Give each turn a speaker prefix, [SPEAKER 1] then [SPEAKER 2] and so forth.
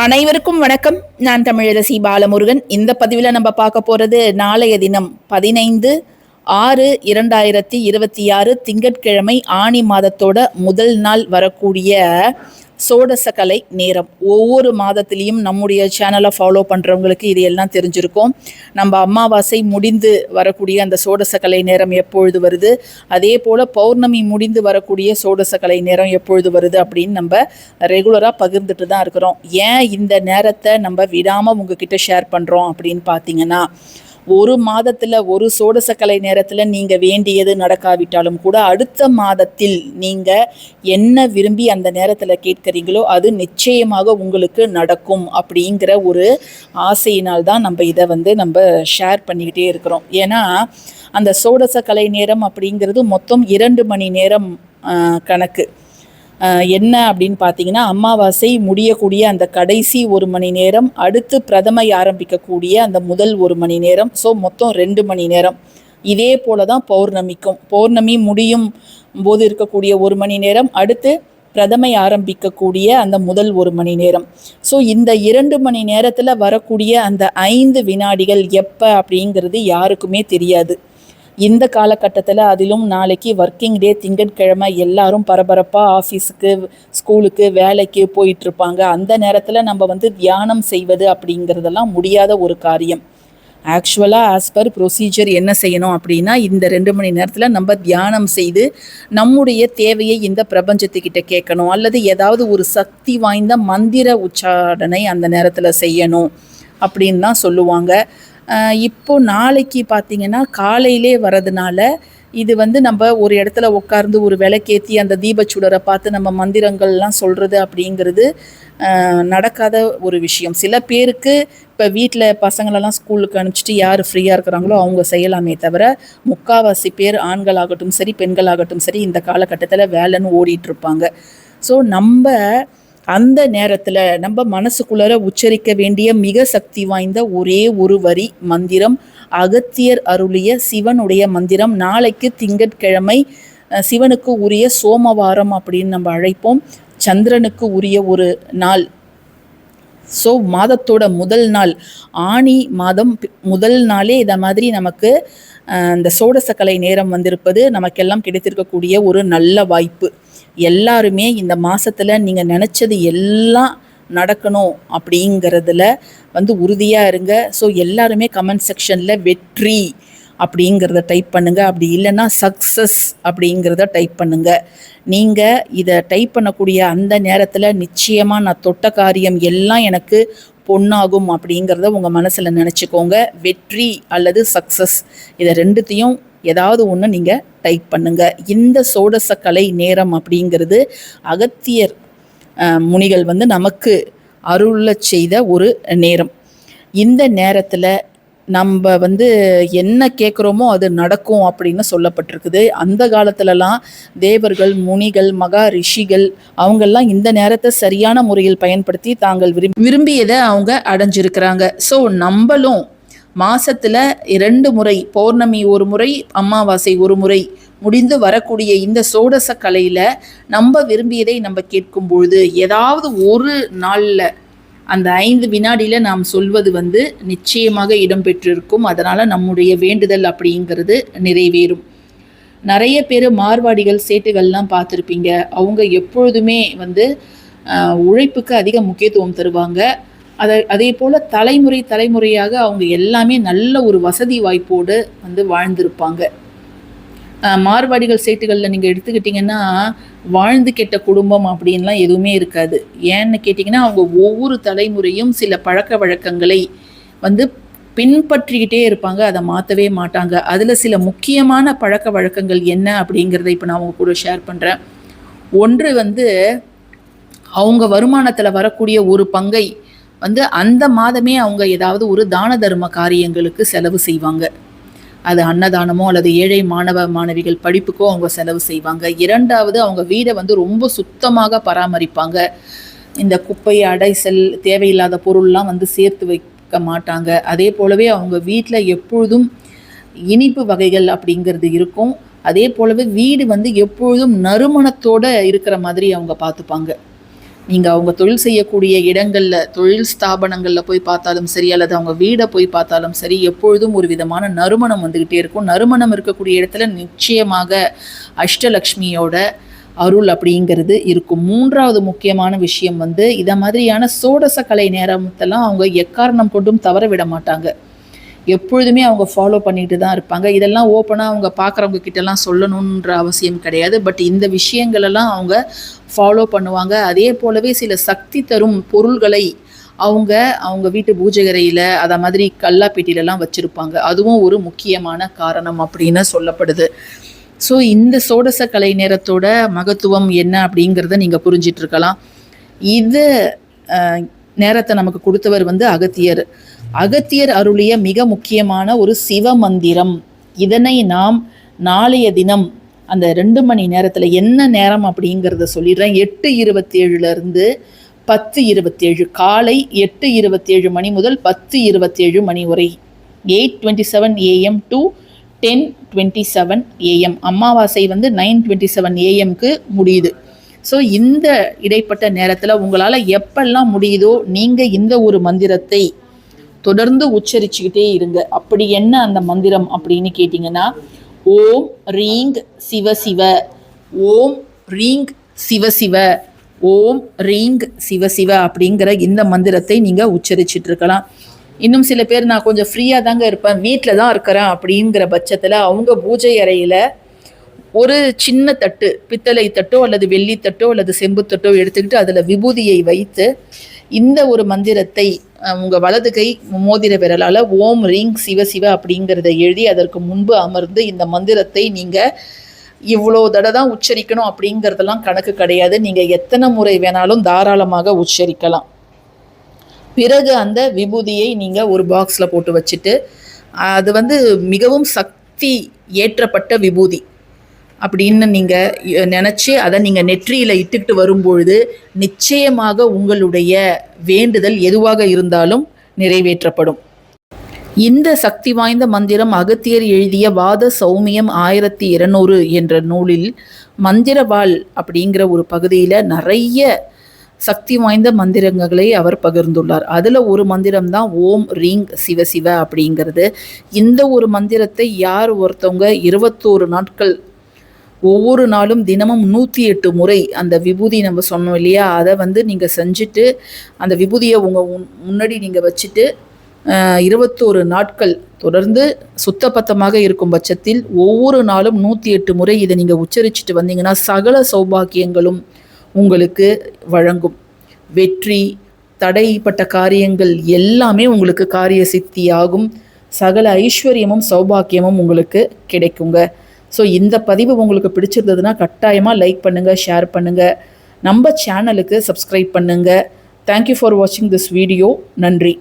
[SPEAKER 1] அனைவருக்கும் வணக்கம். நான் தமிழரசி பாலமுருகன். இந்த பதிவில் நம்ம பார்க்க போகிறது நாளைய தினம் 15/6/2026 திங்கட்கிழமை ஆணி மாதத்தோட முதல் நாள் வரக்கூடிய சோடசக்கலை நேரம். ஒவ்வொரு மாதத்திலையும் நம்முடைய சேனலை ஃபாலோ பண்ணுறவங்களுக்கு இது எல்லாம் தெரிஞ்சிருக்கும். நம்ம அமாவாசை முடிந்து வரக்கூடிய அந்த சோடசக்கலை நேரம் எப்பொழுது வருது, அதே போல் பௌர்ணமி முடிந்து வரக்கூடிய சோடசக்கலை நேரம் எப்பொழுது வருது அப்படின்னு நம்ம ரெகுலராக பகிர்ந்துட்டு தான் இருக்கிறோம். ஏன் இந்த நேரத்தை நம்ம விடாமல் உங்ககிட்ட ஷேர் பண்ணுறோம் அப்படின்னு பார்த்தீங்கன்னா, ஒரு மாதத்தில் ஒரு சோடசக்கலை நேரத்தில் நீங்கள் வேண்டியது நடக்காவிட்டாலும் கூட அடுத்த மாதத்தில் நீங்கள் என்ன விரும்பி அந்த நேரத்தில் கேட்குறீங்களோ அது நிச்சயமாக உங்களுக்கு நடக்கும் அப்படிங்கிற ஒரு ஆசையினால் தான் நம்ம இதை நம்ம ஷேர் பண்ணிக்கிட்டே இருக்கிறோம். ஏன்னா அந்த சோடசக்கலை நேரம் அப்படிங்கிறது மொத்தம் 2 மணி நேரம் கணக்கு. என்ன அப்படின்னு பார்த்தீங்கன்னா, அமாவாசை முடியக்கூடிய அந்த கடைசி 1 மணி நேரம், அடுத்து பிரதமை ஆரம்பிக்கக்கூடிய அந்த முதல் 1 மணி நேரம், ஸோ மொத்தம் 2 மணி நேரம். இதே போல தான் பௌர்ணமிக்கும். பௌர்ணமி முடியும் போது இருக்கக்கூடிய 1 மணி நேரம், அடுத்து பிரதமை ஆரம்பிக்கக்கூடிய அந்த முதல் 1 மணி நேரம். ஸோ இந்த 2 மணி நேரத்தில் வரக்கூடிய அந்த 5 வினாடிகள் எப்போ அப்படிங்கிறது யாருக்குமே தெரியாது. இந்த காலகட்டத்தில், அதிலும் நாளைக்கு ஒர்க்கிங் டே, திங்கட்கிழமை, எல்லாரும் பரபரப்பாக ஆஃபீஸுக்கு, ஸ்கூலுக்கு, வேலைக்கு போயிட்டுருப்பாங்க. அந்த நேரத்தில் நம்ம தியானம் செய்வது அப்படிங்கிறதெல்லாம் முடியாத ஒரு காரியம். ஆக்சுவலாக ஆஸ் பர் ப்ரொசீஜர் என்ன செய்யணும் அப்படின்னா, இந்த 2 மணி நேரத்தில் நம்ம தியானம் செய்து நம்முடைய தேவையை இந்த பிரபஞ்சத்துக்கிட்ட கேட்கணும், அல்லது ஏதாவது ஒரு சக்தி வாய்ந்த மந்திர உச்சாரணை அந்த நேரத்தில் செய்யணும் அப்படின்னு தான் சொல்லுவாங்க. இப்போது நாளைக்கு பார்த்திங்கன்னா காலையிலே வரதுனால இது நம்ம ஒரு இடத்துல உட்கார்ந்து ஒரு விளக்கேற்றி அந்த தீபச்சுடரை பார்த்து நம்ம மந்திரங்கள்லாம் சொல்கிறது அப்படிங்கிறது நடக்காத ஒரு விஷயம். சில பேருக்கு இப்போ வீட்டில் பசங்களெல்லாம் ஸ்கூலுக்கு அனுப்பிச்சிட்டு யார் ஃப்ரீயாக இருக்கிறாங்களோ அவங்க செய்யலாமே தவிர, முக்கால்வாசி பேர் ஆண்களாகட்டும் சரி பெண்களாகட்டும் சரி இந்த காலகட்டத்தில் வேலைன்னு ஓடிட்டுருப்பாங்க. ஸோ நம்ம அந்த நேரத்தில் நம்ம மனசுக்குள்ளார உச்சரிக்க வேண்டிய மிக சக்தி வாய்ந்த ஒரே ஒரு வரி மந்திரம், அகத்தியர் அருளிய சிவனுடைய மந்திரம். நாளைக்கு திங்கட்கிழமை, சிவனுக்கு உரிய சோமவாரம் அப்படின்னு நம்ம அழைப்போம். சந்திரனுக்கு உரிய ஒரு நாள். ஸோ மாதத்தோட முதல் நாள், ஆணி மாதம் முதல் நாளே இதை மாதிரி நமக்கு இந்த சோடசக்கலை நேரம் வந்திருப்பது நமக்கெல்லாம் கிடைத்திருக்கக்கூடிய ஒரு நல்ல வாய்ப்பு. எல்லாருமே இந்த மாதத்தில் நீங்கள் நினச்சது எல்லாம் நடக்கணும் அப்படிங்கிறதுல உறுதியாக இருங்க. ஸோ எல்லாருமே கமெண்ட் செக்ஷனில் வெற்றி அப்படிங்கிறத டைப் பண்ணுங்கள். அப்படி இல்லைன்னா சக்ஸஸ் அப்படிங்கிறத டைப் பண்ணுங்கள். நீங்கள் இதை டைப் பண்ணக்கூடிய அந்த நேரத்தில் நிச்சயமாக நான் தொட்ட காரியம் எல்லாம் எனக்கு பொன்னாகும் அப்படிங்கிறத உங்கள் மனசில் நினச்சிக்கோங்க. வெற்றி அல்லது சக்ஸஸ், இதை ரெண்டுத்தையும் ஏதாவது ஒன்று நீங்கள் டைப் பண்ணுங்கள். இந்த சோடசக்கலை நேரம் அப்படிங்கிறது அகத்தியர் முனிகள் நமக்கு அருள செய்த ஒரு நேரம். இந்த நேரத்தில் நம்ம என்ன கேட்குறோமோ அது நடக்கும் அப்படின்னு சொல்லப்பட்டிருக்குது. அந்த காலத்துலலாம் தேவர்கள், முனிகள், மகா ரிஷிகள் அவங்கெல்லாம் இந்த நேரத்தை சரியான முறையில் பயன்படுத்தி தாங்கள் விரும்பியதை அவங்க அடைஞ்சிருக்கிறாங்க. ஸோ நம்மளும் மாதத்தில் 2 முறை, பௌர்ணமி ஒரு முறை, அமாவாசை ஒரு முறை முடிந்து வரக்கூடிய இந்த சோடசக்கலையில் நம்ம விரும்பியதை நம்ம கேட்கும் பொழுது ஏதாவது ஒரு நாளில் அந்த 5 வினாடியில் நாம் சொல்வது நிச்சயமாக இடம்பெற்றிருக்கும். அதனால் நம்முடைய வேண்டுதல் அப்படிங்கிறது நிறைவேறும். நிறைய பேர் மார்வாடிகள், சேட்டுகள்லாம் பார்த்துருப்பீங்க. அவங்க எப்பொழுதுமே உழைப்புக்கு அதிக முக்கியத்துவம் தருவாங்க. அதே போல் தலைமுறையாக அவங்க எல்லாமே நல்ல ஒரு வசதி வாய்ப்போடு வாழ்ந்திருப்பாங்க. மார்வாடிகள், சேட்டுகளில் நீங்கள் எடுத்துக்கிட்டிங்கன்னா வாழ்ந்து கெட்ட குடும்பம் அப்படின்லாம் எதுவுமே இருக்காது. ஏன்னு கேட்டிங்கன்னா, அவங்க ஒவ்வொரு தலைமுறையும் சில பழக்க வழக்கங்களை பின்பற்றிக்கிட்டே இருப்பாங்க, அதை மாற்றவே மாட்டாங்க. அதில் சில முக்கியமான பழக்க வழக்கங்கள் என்ன அப்படிங்கிறத இப்போ நான் அவங்க கூட ஷேர் பண்ணுறேன். ஒன்று அவங்க வருமானத்தில் வரக்கூடிய ஒரு பங்கை அந்த மாதமே அவங்க ஏதாவது ஒரு தான தர்ம காரியங்களுக்கு செலவு செய்வாங்க. அது அன்னதானமோ அல்லது ஏழை மாணவ மாணவிகள் படிப்புக்கோ அவங்க செலவு செய்வாங்க. 2வது, அவங்க வீடை ரொம்ப சுத்தமாக பராமரிப்பாங்க. இந்த குப்பை, அடைசல், தேவையில்லாத பொருள்லாம் சேர்த்து வைக்க மாட்டாங்க. அதே போலவே அவங்க வீட்டில் எப்பொழுதும் இனிப்பு வகைகள் அப்படிங்கிறது இருக்கும். அதே போலவே வீடு எப்பொழுதும் நறுமணத்தோடு இருக்கிற மாதிரி அவங்க பார்த்துப்பாங்க. நீங்கள் அவங்க தொழில் செய்யக்கூடிய இடங்களில், தொழில் ஸ்தாபனங்களில் போய் பார்த்தாலும் சரி, அல்லது அவங்க வீடை போய் பார்த்தாலும் சரி, எப்பொழுதும் ஒரு விதமான நறுமணம் வந்துக்கிட்டே இருக்கும். நறுமணம் இருக்கக்கூடிய இடத்துல நிச்சயமாக அஷ்டலக்ஷ்மியோட அருள் அப்படிங்கிறது இருக்கும். 3வது முக்கியமான விஷயம் வந்து இதை மாதிரியான சோடச கலை நேரத்தெல்லாம் அவங்க எக்காரணம் கொண்டும் தவற விட மாட்டாங்க. எப்பொழுதுமே அவங்க ஃபாலோ பண்ணிட்டு தான் இருப்பாங்க. இதெல்லாம் ஓப்பனாக அவங்க பார்க்குறவங்க கிட்டலாம் சொல்லணுன்ற அவசியம் கிடையாது. பட் இந்த விஷயங்களெல்லாம் அவங்க ஃபாலோ பண்ணுவாங்க. அதே போலவே சில சக்தி தரும் பொருள்களை அவங்க வீட்டு பூஜை அறையில் அதை மாதிரி கல்லாப்பேட்டிலலாம் வச்சுருப்பாங்க. அதுவும் ஒரு முக்கியமான காரணம் அப்படின்னு சொல்லப்படுது. ஸோ இந்த சோடச கலை நேரத்தோட மகத்துவம் என்ன அப்படிங்கிறத நீங்கள் புரிஞ்சிட்ருக்கலாம். இது நேரத்தை நமக்கு கொடுத்தவர் வந்து அகத்தியர். அகத்தியர் அருளிய மிக முக்கியமான ஒரு சிவ மந்திரம். இதனை நாம் நாளைய தினம் அந்த 2 மணி நேரத்தில் என்ன நேரம் அப்படிங்கிறத சொல்லிடுறேன். 8:27 10:27 காலை 8:27 மணி முதல் 10:27 மணி வரை, 8:27 AM to 10:27 AM. அமாவாசை வந்து 9:27 AMக்கு முடியுது. ஸோ இந்த இடைப்பட்ட நேரத்தில் உங்களால் எப்பெல்லாம் முடியுதோ நீங்கள் இந்த ஒரு மந்திரத்தை தொடர்ந்து உச்சரிச்சுக்கிட்டே இருங்க. அப்படி என்ன அந்த மந்திரம் அப்படின்னு கேட்டிங்கன்னா, ஓம் ரீங் சிவசிவ, ஓம் ரீங் சிவசிவ, ஓம் ரீங் சிவசிவ அப்படிங்கிற இந்த மந்திரத்தை நீங்கள் உச்சரிச்சுட்டு இருக்கலாம். இன்னும் சில பேர் நான் கொஞ்சம் ஃப்ரீயாக தாங்க இருப்பேன், வீட்டில் தான் இருக்கிறேன் அப்படிங்கிற பட்சத்தில் அவங்க பூஜை அறையில் ஒரு சின்ன தட்டு, பித்தளை தட்டோ அல்லது வெள்ளி தட்டோ அல்லது செம்பு தட்டோ எடுத்துக்கிட்டு அதில் விபூதியை வைத்து இந்த ஒரு மந்திரத்தை உங்கள் வலது கை மோதிர விரலால் ஓம் ரீங் சிவசிவ அப்படிங்கிறத எழுதி அதற்கு முன்பு அமர்ந்து இந்த மந்திரத்தை நீங்கள் இவ்வளோ தடவை தான் உச்சரிக்கணும் அப்படிங்கிறதெல்லாம் கணக்கு கிடையாது. நீங்கள் எத்தனை முறை வேணாலும் தாராளமாக உச்சரிக்கலாம். பிறகு அந்த விபூதியை நீங்கள் ஒரு பாக்ஸில் போட்டு வச்சுட்டு, அது வந்து மிகவும் சக்தி ஏற்றப்பட்ட விபூதி அப்படின்னு நீங்கள் நினச்சி அதை நீங்கள் நெற்றியில் இட்டுக்கிட்டு வரும்பொழுது நிச்சயமாக உங்களுடைய வேண்டுதல் எதுவாக இருந்தாலும் நிறைவேற்றப்படும். இந்த சக்தி வாய்ந்த மந்திரம் அகத்தியர் எழுதிய வாத சௌமியம் 1200 என்ற நூலில் மந்திரவாள் அப்படிங்கிற ஒரு பகுதியில் நிறைய சக்தி வாய்ந்த மந்திரங்களை அவர் பகிர்ந்துள்ளார். அதில் ஒரு மந்திரம் தான் ஓம் ரீங் சிவசிவ அப்படிங்கிறது. இந்த ஒரு மந்திரத்தை யார் ஒருத்தவங்க 21 நாட்கள் ஒவ்வொரு நாளும் தினமும் 108 முறை அந்த விபூதி நம்ம சொன்னோம் இல்லையா, அதை வந்து நீங்கள் செஞ்சுட்டு அந்த விபூதியை உங்கள் முன்னாடி நீங்கள் வச்சுட்டு 21 நாட்கள் தொடர்ந்து சுத்தபத்தமாக இருக்கும் பட்சத்தில் ஒவ்வொரு நாளும் 108 முறை இதை நீங்கள் உச்சரிச்சுட்டு வந்தீங்கன்னா சகல சௌபாக்கியங்களும் உங்களுக்கு வழங்கும். வெற்றி, தடைப்பட்ட காரியங்கள் எல்லாமே உங்களுக்கு காரிய சித்தி ஆகும். சகல ஐஸ்வர்யமும் சௌபாக்கியமும் உங்களுக்கு கிடைக்குங்க. ஸோ இந்த பதிவு உங்களுக்கு பிடிச்சிருந்ததுன்னா கட்டாயமாக லைக் பண்ணுங்கள், ஷேர் பண்ணுங்கள், நம்ம சேனலுக்கு சப்ஸ்கிரைப் பண்ணுங்கள். தேங்க்யூ ஃபார் வாட்சிங் திஸ் வீடியோ. நன்றி.